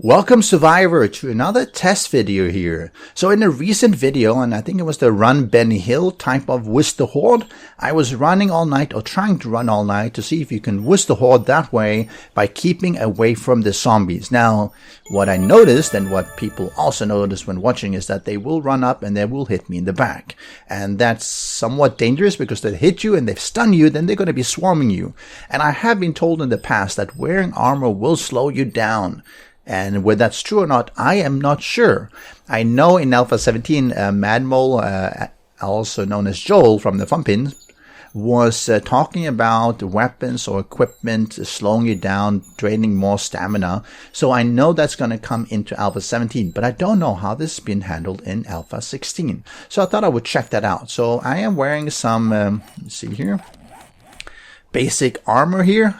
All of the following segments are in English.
Welcome Survivor to another test video here. So in a recent video, and I think it was the Run Benny Hill type of Whisk the Horde, I was running all night or trying to run all night to see if you can whisk the Horde that way by keeping away from the zombies. Now, what I noticed and what people also noticed when watching is that they will run up and they will hit me in the back. And that's somewhat dangerous because they hit you and they stun you, then they're going to be swarming you. And I have been told in the past that wearing armor will slow you down. And whether that's true or not, I am not sure. I know in Alpha 17, Madmole, also known as Joel from the Funpin, was talking about weapons or equipment slowing you down, draining more stamina. So I know that's going to come into Alpha 17, but I don't know how this has been handled in Alpha 16. So I thought I would check that out. So I am wearing some, let's see here, basic armor here.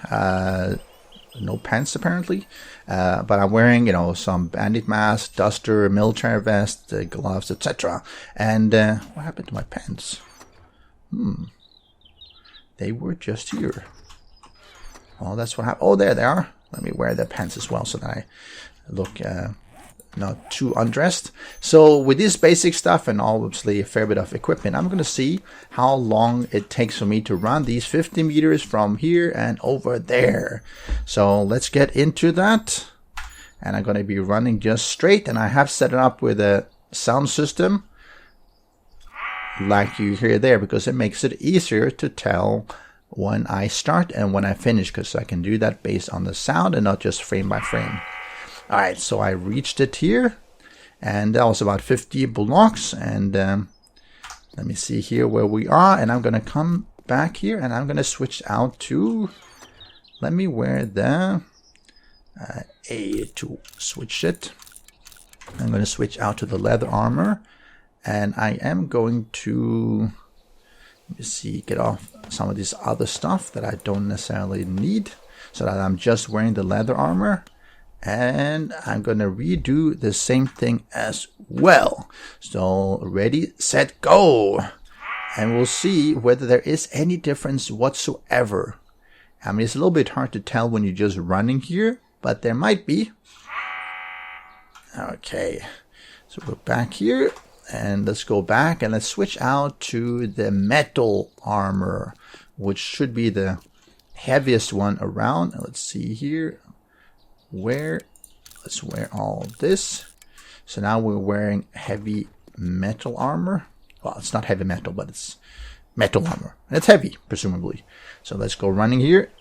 No pants apparently, but I'm wearing, some bandit mask, duster, military vest, gloves, etc. And what happened to my pants? They were just here. Oh, that's what happened. Oh, there they are. Let me wear the pants as well so that I look not too undressed. So with this basic stuff and obviously a fair bit of equipment, I'm going to see how long it takes for me to run these 50 meters from here and over there. So let's get into that. And I'm going to be running just straight, and I have set it up with a sound system like you hear there because it makes it easier to tell when I start and when I finish, because I can do that based on the sound and not just frame by frame. Alright, so I reached it here, and that was about 50 blocks, and let me see here where we are, and I'm going to come back here, and I'm going to switch out to, let me wear the A to switch it. I'm going to switch out to the leather armor, and I am going to, let me see, get off some of this other stuff that I don't necessarily need, so that I'm just wearing the leather armor. And I'm going to redo the same thing as well. So ready, set, go. And we'll see whether there is any difference whatsoever. I mean, it's a little bit hard to tell when you're just running here, but there might be. Okay, so we're back here. And let's go back and let's switch out to the metal armor, which should be the heaviest one around. Let's see here. Let's wear all this. So now we're wearing heavy metal armor. Well, it's not heavy metal, but it's metal armor, and it's heavy presumably. So let's go running here.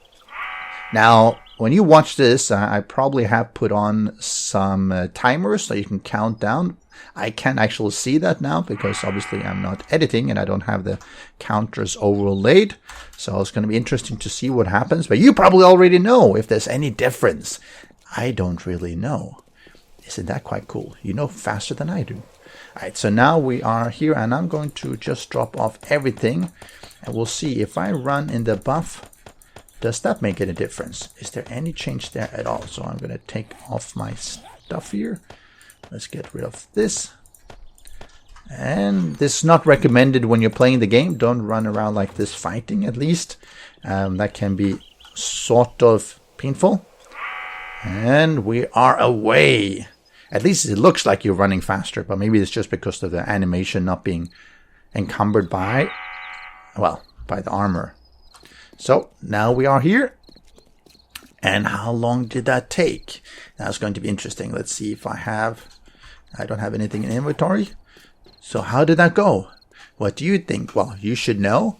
Now when you watch this, I probably have put on some timers so you can count down. I can't actually see that now because obviously I'm not editing and I don't have the counters overlaid. So it's going to be interesting to see what happens, but you probably already know if there's any difference. I don't really know. Isn't that quite cool? You know faster than I do. Alright, so now we are here, and I'm going to just drop off everything, and we'll see if I run in the buff. Does that make any difference? Is there any change there at all? So I'm going to take off my stuff here. Let's get rid of this. And this is not recommended when you're playing the game. Don't run around like this fighting, at least. That can be sort of painful. And we are away. At least it looks like you're running faster, but maybe it's just because of the animation not being encumbered by, well, by the armor. So now we are here. And how long did that take? That's going to be interesting. Let's see if I don't have anything in inventory. So how did that go? What do you think? Well, you should know.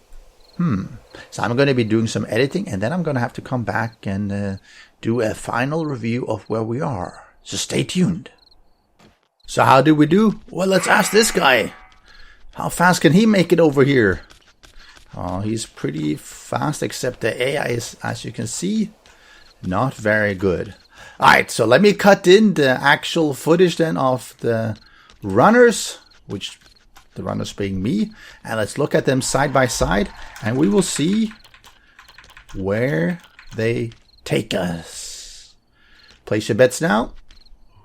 So I'm going to be doing some editing, and then I'm going to have to come back and do a final review of where we are. So stay tuned. So how did we do? Well, let's ask this guy. How fast can he make it over here? Oh, he's pretty fast, except the AI is, as you can see, not very good. Alright, so let me cut in the actual footage then of the runners, which the runners being me, and let's look at them side by side, and we will see where they take us. Place your bets now.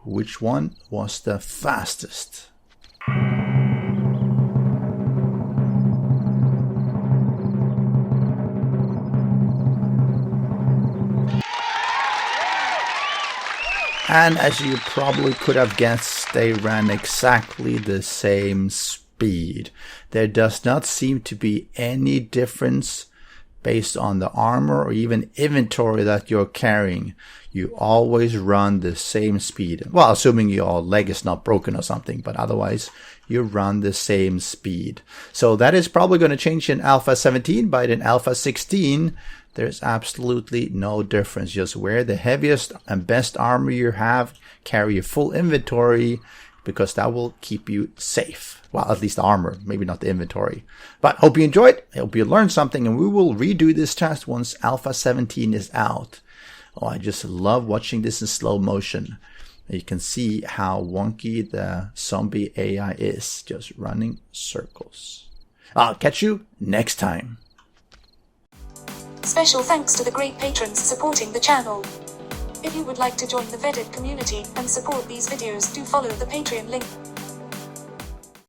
Which one was the fastest? And as you probably could have guessed, they ran exactly the same speed. There does not seem to be any difference based on the armor or even inventory that you're carrying. You always run the same speed. Well, assuming your leg is not broken or something, but otherwise you run the same speed. So that is probably going to change in Alpha 17, but in Alpha 16, there's absolutely no difference. Just wear the heaviest and best armor you have, carry your full inventory, because that will keep you safe. Well, at least the armor, maybe not the inventory. But hope you enjoyed. I hope you learned something, and we will redo this test once Alpha 17 is out. Oh, I just love watching this in slow motion. You can see how wonky the zombie AI is, just running circles. I'll catch you next time. Special thanks to the great patrons supporting the channel. If you would like to join the vetted community and support these videos, do follow the Patreon link.